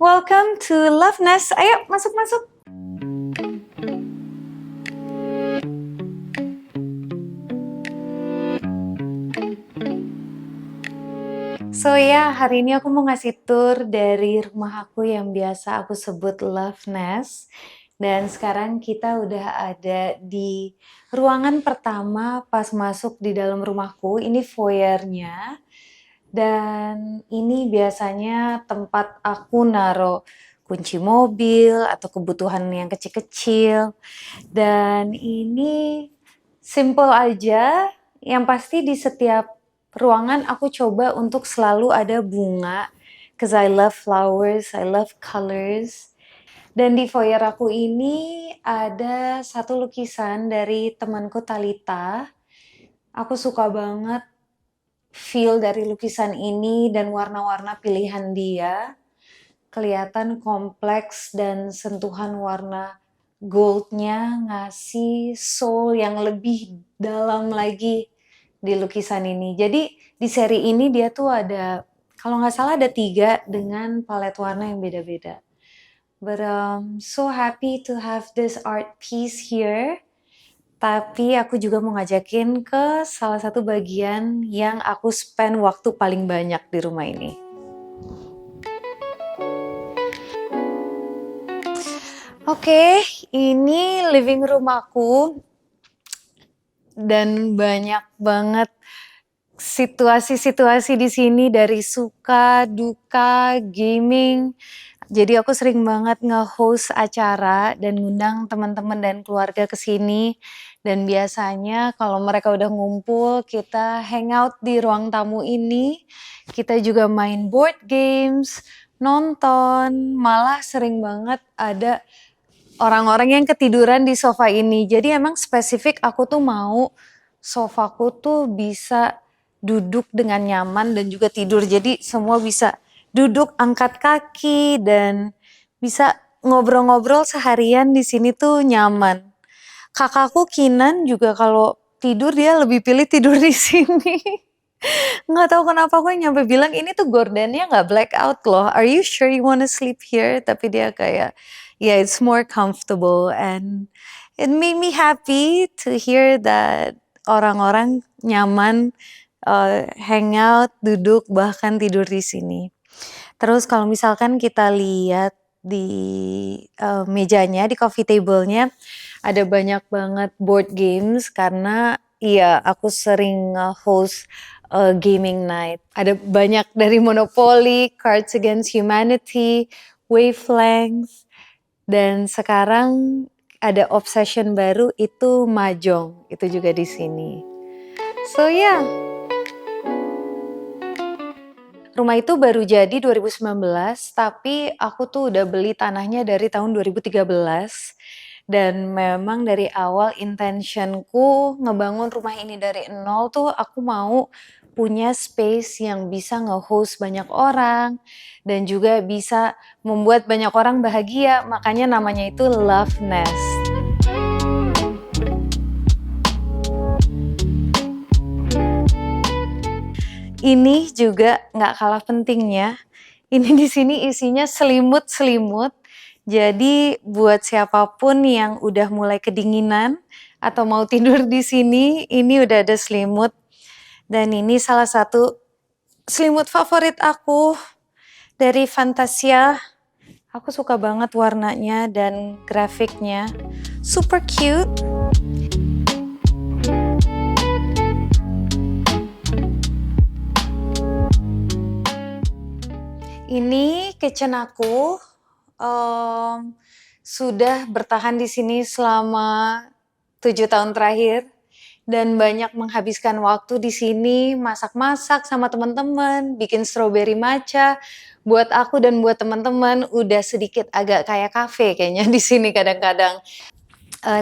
Welcome to Love Nest. Ayo masuk-masuk. So ya, hari ini aku mau ngasih tour dari rumah aku yang biasa aku sebut Love Nest. Dan sekarang kita udah ada di ruangan pertama pas masuk di dalam rumahku. Ini foyernya. Dan ini biasanya tempat aku naruh kunci mobil atau kebutuhan yang kecil-kecil. Dan ini simple aja, yang pasti di setiap ruangan aku coba untuk selalu ada bunga, cause I love flowers, I love colors. Dan di foyer aku ini ada satu lukisan dari temanku Talita. Aku suka banget feel dari lukisan ini dan warna-warna pilihan dia. Kelihatan kompleks dan sentuhan warna goldnya ngasih soul yang lebih dalam lagi di lukisan ini. Jadi di seri ini dia tuh ada, kalau nggak salah ada 3 dengan palet warna yang beda-beda. But so happy to have this art piece here. Tapi aku juga mau ngajakin ke salah satu bagian yang aku spend waktu paling banyak di rumah ini. Oke, ini living room aku. Dan banyak banget situasi-situasi di sini dari suka, duka, gaming. Jadi aku sering banget nge-host acara dan ngundang teman-teman dan keluarga ke sini. Dan biasanya kalau mereka udah ngumpul, kita hangout di ruang tamu ini. Kita juga main board games, nonton, malah sering banget ada orang-orang yang ketiduran di sofa ini. Jadi emang spesifik aku tuh mau sofaku tuh bisa duduk dengan nyaman dan juga tidur. Jadi semua bisa duduk, angkat kaki, dan bisa ngobrol-ngobrol seharian di sini tuh nyaman. Kakakku Kinan juga kalau tidur dia lebih pilih tidur di sini. Nggak tahu kenapa aku nyampe bilang ini tuh gordennya nggak blackout loh. Are you sure you wanna sleep here? Tapi dia kayak, yeah, it's more comfortable and it made me happy to hear that orang-orang nyaman hangout, duduk, bahkan tidur di sini. Terus kalau misalkan kita lihat di mejanya, di coffee table-nya, ada banyak banget board games karena iya aku sering host gaming night. Ada banyak dari Monopoly, Cards Against Humanity, Wavelength, dan sekarang ada obsession baru itu Mahjong, itu juga di sini. So yeah. Rumah itu baru jadi 2019, tapi aku tuh udah beli tanahnya dari tahun 2013. Dan memang dari awal intentionku ngebangun rumah ini dari nol tuh aku mau punya space yang bisa nge-host banyak orang dan juga bisa membuat banyak orang bahagia. Makanya namanya itu Love Nest. Ini juga nggak kalah pentingnya. Ini di sini isinya selimut-selimut. Jadi buat siapapun yang udah mulai kedinginan atau mau tidur di sini, ini udah ada selimut. Dan ini salah satu selimut favorit aku dari Fantasia. Aku suka banget warnanya dan grafiknya. Super cute. Ini kitchen aku sudah bertahan di sini selama 7 tahun terakhir dan banyak menghabiskan waktu di sini masak-masak sama teman-teman, bikin strawberry matcha. Buat aku dan buat teman-teman udah sedikit agak kayak kafe kayaknya di sini kadang-kadang.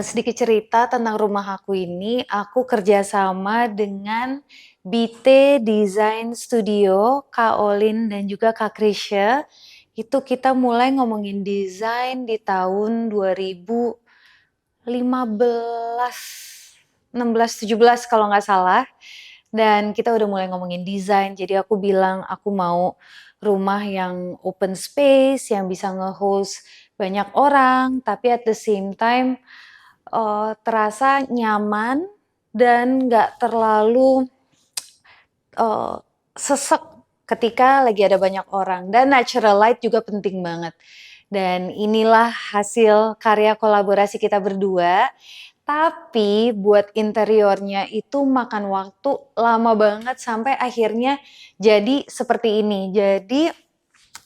Sedikit cerita tentang rumah aku ini, aku kerjasama dengan BT Design Studio, Kak Olin dan juga Kak Krisya. Itu kita mulai ngomongin desain di tahun 2015, 16, 17 kalau nggak salah. dan kita udah mulai ngomongin desain. Jadi aku bilang aku mau rumah yang open space, yang bisa nge-host banyak orang, tapi at the same time, terasa nyaman dan nggak terlalu, eee, sesek ketika lagi ada banyak orang, dan natural light juga penting banget. Dan inilah hasil karya kolaborasi kita berdua, tapi buat interiornya itu makan waktu lama banget sampai akhirnya jadi seperti ini. Jadi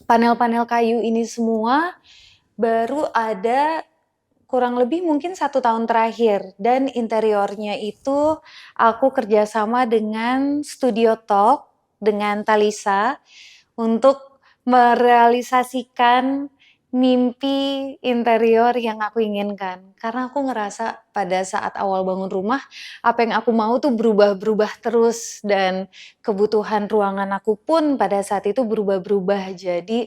panel-panel kayu ini semua baru ada kurang lebih mungkin 1 tahun terakhir, dan interiornya itu aku kerjasama dengan Studio Talk, dengan Talisa untuk merealisasikan mimpi interior yang aku inginkan. Karena aku ngerasa pada saat awal bangun rumah, apa yang aku mau tuh berubah-berubah terus, dan kebutuhan ruangan aku pun pada saat itu berubah-berubah. Jadi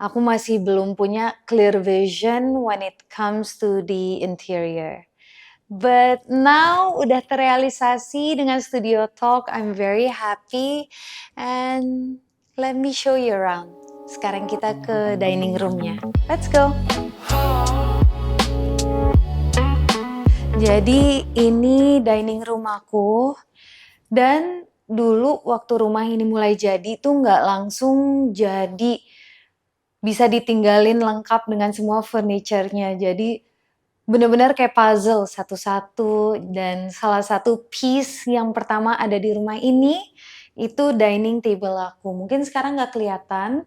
aku masih belum punya clear vision when it comes to the interior. But now udah terrealisasi dengan Studio Talk, I'm very happy, and let me show you around. Sekarang kita ke dining room-nya. Let's go. Jadi ini dining room aku, dan dulu waktu rumah ini mulai jadi tuh nggak langsung jadi bisa ditinggalin lengkap dengan semua furniture-nya. Jadi bener-bener kayak puzzle satu-satu, dan salah satu piece yang pertama ada di rumah ini, itu dining table aku. Mungkin sekarang nggak kelihatan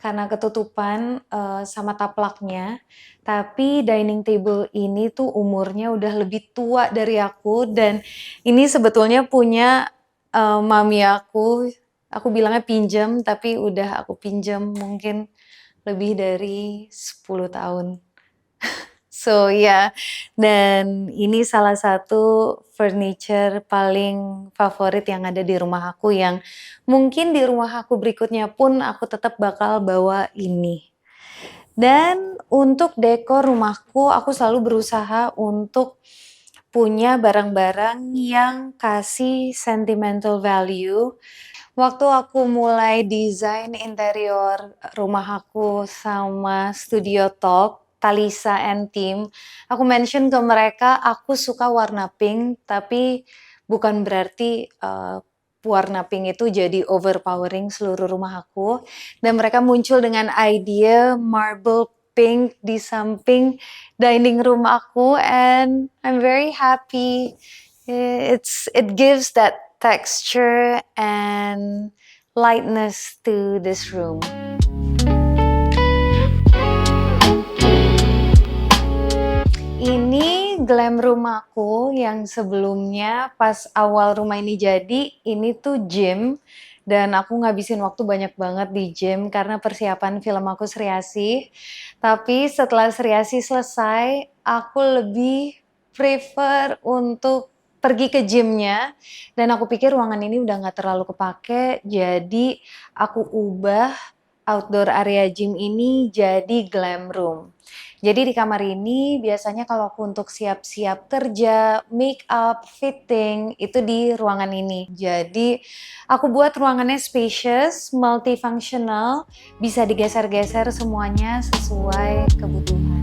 karena ketutupan, sama taplaknya, tapi dining table ini tuh umurnya udah lebih tua dari aku, dan ini sebetulnya punya, mami aku bilangnya pinjam, tapi udah aku pinjam mungkin lebih dari 10 tahun. So, ya, dan ini salah satu furniture paling favorit yang ada di rumah aku, yang mungkin di rumah aku berikutnya pun aku tetap bakal bawa ini. Dan untuk dekor rumahku, aku selalu berusaha untuk punya barang-barang yang kasih sentimental value. Waktu aku mulai desain interior rumah aku sama Studio Talk, Talisa and team, aku mention ke mereka aku suka warna pink, tapi bukan berarti, warna pink itu jadi overpowering seluruh rumah aku, dan mereka muncul dengan ide marble pink di samping dining room aku, and I'm very happy. It gives that texture and lightness to this room. Ini glam room aku yang sebelumnya pas awal rumah ini jadi, ini tuh gym, dan aku ngabisin waktu banyak banget di gym karena persiapan film aku Sri Asih. Tapi setelah Sri Asih selesai, aku lebih prefer untuk pergi ke gym-nya, dan aku pikir ruangan ini udah nggak terlalu kepake, jadi aku ubah outdoor area gym ini jadi glam room. Jadi di kamar ini biasanya kalau aku untuk siap-siap kerja, make up, fitting, itu di ruangan ini. Jadi aku buat ruangannya spacious, multifunctional, bisa digeser-geser semuanya sesuai kebutuhan.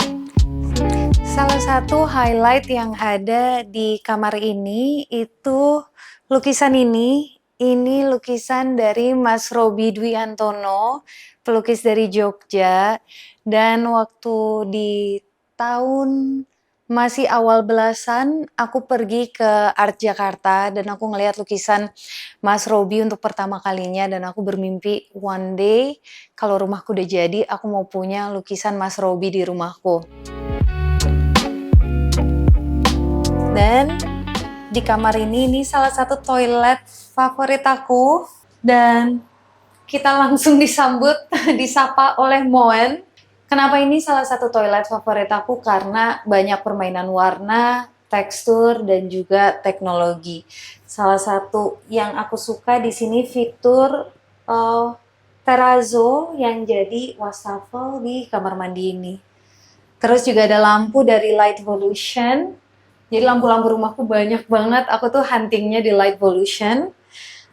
Salah satu highlight yang ada di kamar ini itu lukisan ini. Ini lukisan dari Mas Roby Dwiantono, pelukis dari Jogja. Dan waktu di tahun masih awal belasan, aku pergi ke Art Jakarta dan aku ngelihat lukisan Mas Roby untuk pertama kalinya, dan aku bermimpi one day kalau rumahku udah jadi, aku mau punya lukisan Mas Roby di rumahku. Dan di kamar ini salah satu toilet favorit aku, dan kita langsung disapa oleh Moen. Kenapa ini salah satu toilet favorit aku? Karena banyak permainan warna, tekstur, dan juga teknologi. Salah satu yang aku suka di sini fitur terrazzo yang jadi wastafel di kamar mandi ini. Terus juga ada lampu dari Lightvolution. Jadi lampu-lampu rumahku banyak banget, aku tuh huntingnya di Lightvolution.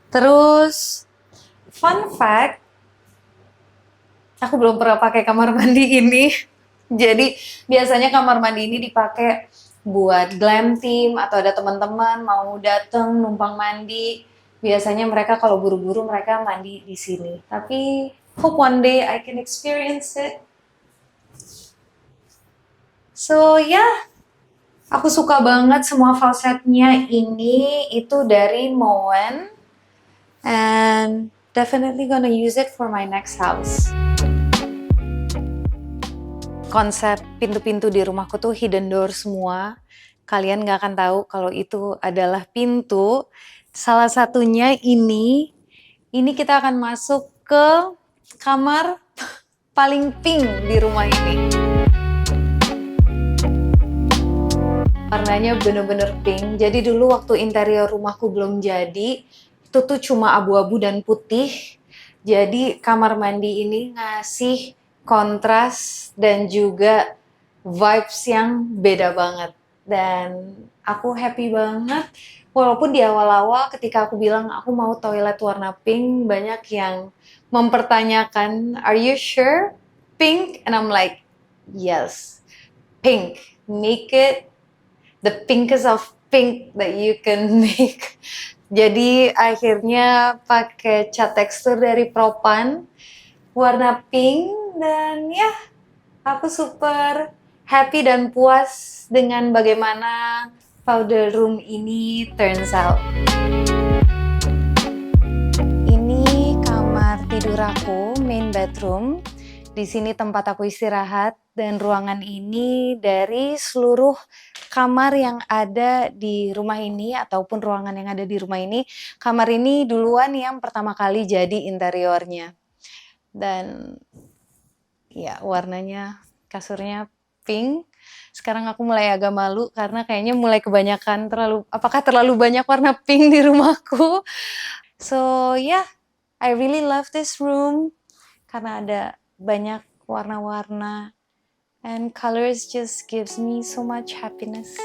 Terus, fun fact, aku belum pernah pakai kamar mandi ini. Jadi biasanya kamar mandi ini dipakai buat glam team atau ada teman-teman mau dateng numpang mandi. Biasanya mereka kalau buru-buru mereka mandi di sini. Tapi hope one day I can experience it. So yeah, aku suka banget semua faucetnya ini. Itu dari Moen. And definitely gonna use it for my next house. Konsep pintu-pintu di rumahku tuh hidden door semua. Kalian nggak akan tahu kalau itu adalah pintu. Salah satunya ini kita akan masuk ke kamar paling pink di rumah ini. Warnanya bener-bener pink. Jadi dulu waktu interior rumahku belum jadi, itu tuh cuma abu-abu dan putih. Jadi kamar mandi ini ngasih kontras dan juga vibes yang beda banget. Dan aku happy banget. Walaupun di awal-awal ketika aku bilang aku mau toilet warna pink, banyak yang mempertanyakan, "Are you sure? Pink?" And I'm like, yes, pink. Make it the pinkest of pink that you can make. Jadi akhirnya pakai cat tekstur dari Propan warna pink dan ya aku super happy dan puas dengan bagaimana powder room ini turns out. Ini kamar tidur aku, main bedroom. Di sini tempat aku istirahat dan ruangan ini dari seluruh kamar yang ada di rumah ini ataupun ruangan yang ada di rumah ini, kamar ini duluan yang pertama kali jadi interiornya. Dan ya warnanya, kasurnya pink. Sekarang aku mulai agak malu karena kayaknya mulai kebanyakan apakah terlalu banyak warna pink di rumahku. So yeah, I really love this room karena ada banyak warna-warna and colors just gives me so much happiness.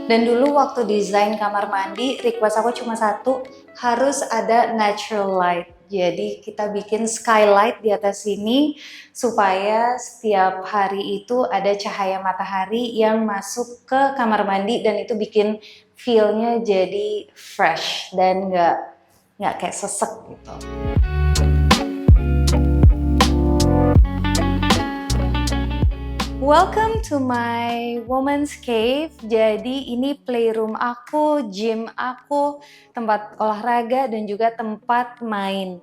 Dan dulu waktu desain kamar mandi, request aku cuma satu, harus ada natural light. Jadi kita bikin skylight di atas sini supaya setiap hari itu ada cahaya matahari yang masuk ke kamar mandi dan itu bikin feel-nya jadi fresh dan nggak kayak sesek gitu. Welcome to my woman's cave. Jadi ini playroom aku, gym aku, tempat olahraga dan juga tempat main.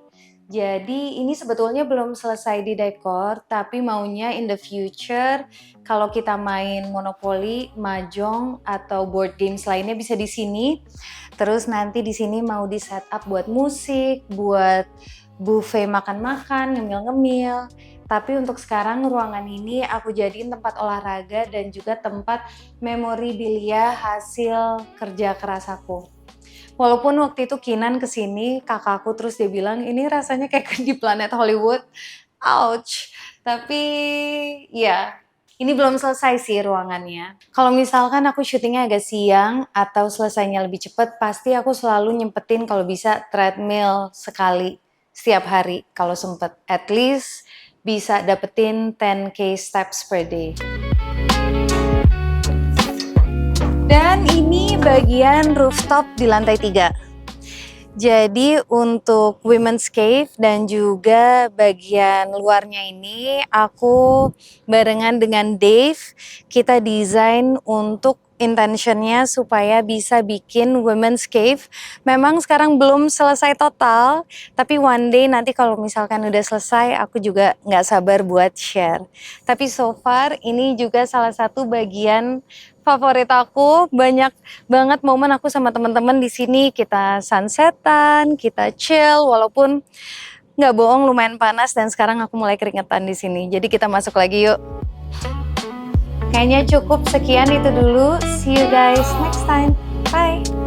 Jadi ini sebetulnya belum selesai di dekor, tapi maunya in the future kalau kita main Monopoly, Mahjong atau board games lainnya bisa di sini. Terus nanti di sini mau di setup buat musik, buat buffet makan-makan, ngemil-ngemil. Tapi untuk sekarang ruangan ini aku jadiin tempat olahraga dan juga tempat memorabilia hasil kerja keras aku. Walaupun waktu itu Kinan kesini, kakakku terus dia bilang ini rasanya kayak di planet Hollywood. Ouch. Tapi ya, ini belum selesai sih ruangannya. Kalau misalkan aku syutingnya agak siang atau selesainya lebih cepat, pasti aku selalu nyempetin kalau bisa treadmill sekali setiap hari kalau sempet. At least bisa dapetin 10k steps per day. Dan ini bagian rooftop di lantai 3. Jadi untuk women's cave dan juga bagian luarnya ini aku barengan dengan Dave, kita desain untuk intentionnya supaya bisa bikin women's cave. Memang sekarang belum selesai total, tapi one day nanti kalau misalkan udah selesai aku juga nggak sabar buat share. Tapi so far ini juga salah satu bagian favorit aku. Banyak banget momen aku sama teman-teman di sini, kita sunsetan, kita chill walaupun nggak bohong lumayan panas dan sekarang aku mulai keringetan di sini. Jadi kita masuk lagi yuk. Kayaknya cukup sekian itu dulu. See you guys next time. Bye.